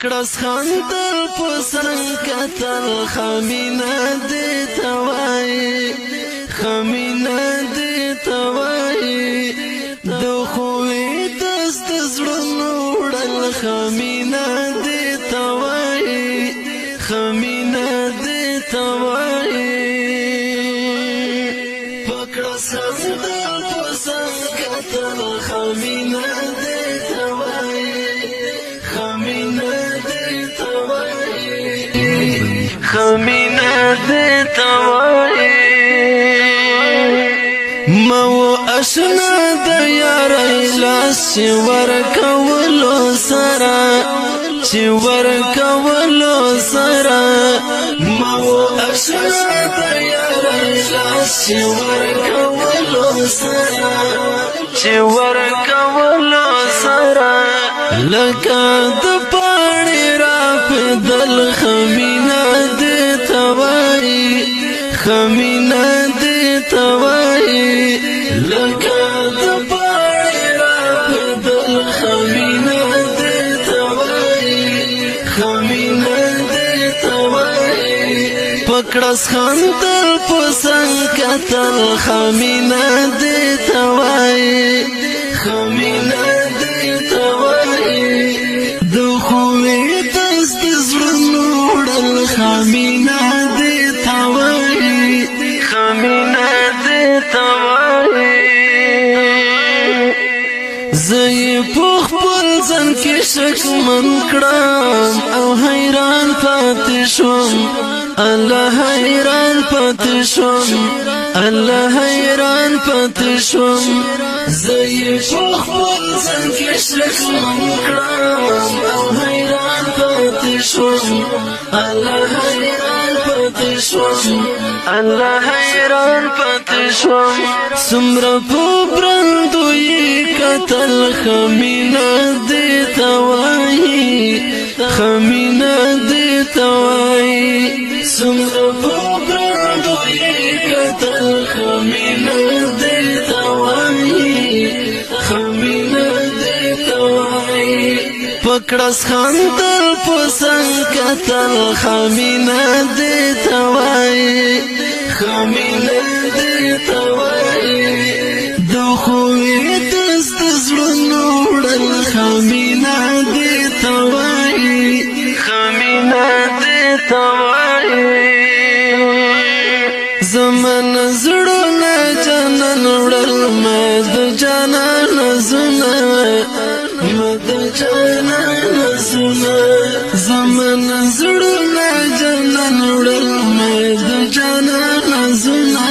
کړس خندل پسرنګ کتل خمینه دې توای خمینه دې توای د خوې دست زړونو وړل خمینه دې توای خمینه دې توای پکړس خندل پسرنګ کتل خمینه دې توای خمینه دې توای مو اشنا د یارۍ لاس چې ورکولو سره چې ورکولو سره مو اشنا د یارۍ لاس چې ورکولو سره چې ورکولو سره لکه د پاڼې را پدل خمینه دې توای خمینه دې توای لکه د پاڼې را پدل خمینه دې توای خمینه دې توای پکړس خندل پسنګ کتل خمینه دې توای خمینه دې توای د خوې دست زړونو وړل خمینه دې توای خمینه دې توای زه یې په خپل ځان کې شکمن کړم او حیران پاتې شوم الله حیران پاتې شوم الله حیران پاتې شوم زه یې په خپل ځان کې شکمن کړم او حیران پاتې شوم الله حیران پاتې شوم الله حیران پاتې شوم څومره په برندو یې کتل خمینه دې توای خمینه دې توای څومره په برندو یې کتل خمینه دې توای خمینه دې توای پکړس خندل پسنګ کتل خمینه دې توای خمینه دې توای د خوې دست زړونو وړل خمینه دې توای خمینه دې توای زمن زړونه جانان وړل مد جانان زونه مد جانان زونه زمن زړونه جانان وړل مد جانان زونه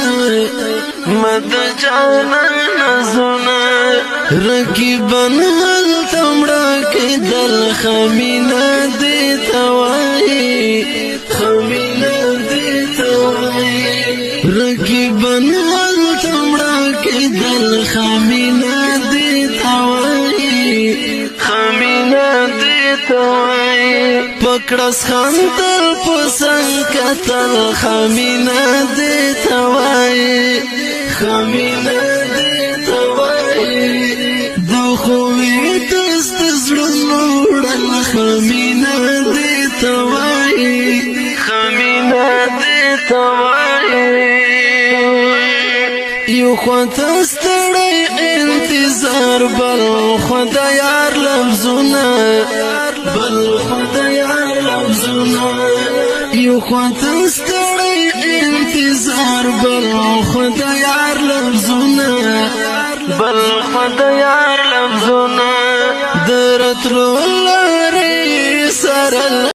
مد جانان زونه رقیبن هل تمړه کېدل خمینه دې توای خمینه دې توای رقیبن هل تمړه کېدل خمینه دې توای خمینه دې توای پکړس خندل پسنګ کتل خمینه دې توای خمینه دې توای د خوې دست زړونو وړل خمینه دې توای خمینه دې توای یو خواته ستړی انتظار بل خدا یار لفظونه بل خدا یار لفظونه یو خواته ستړی انتظار بل خدا یار لفظونه بل خدا یار لفظونه درتلو لارې سره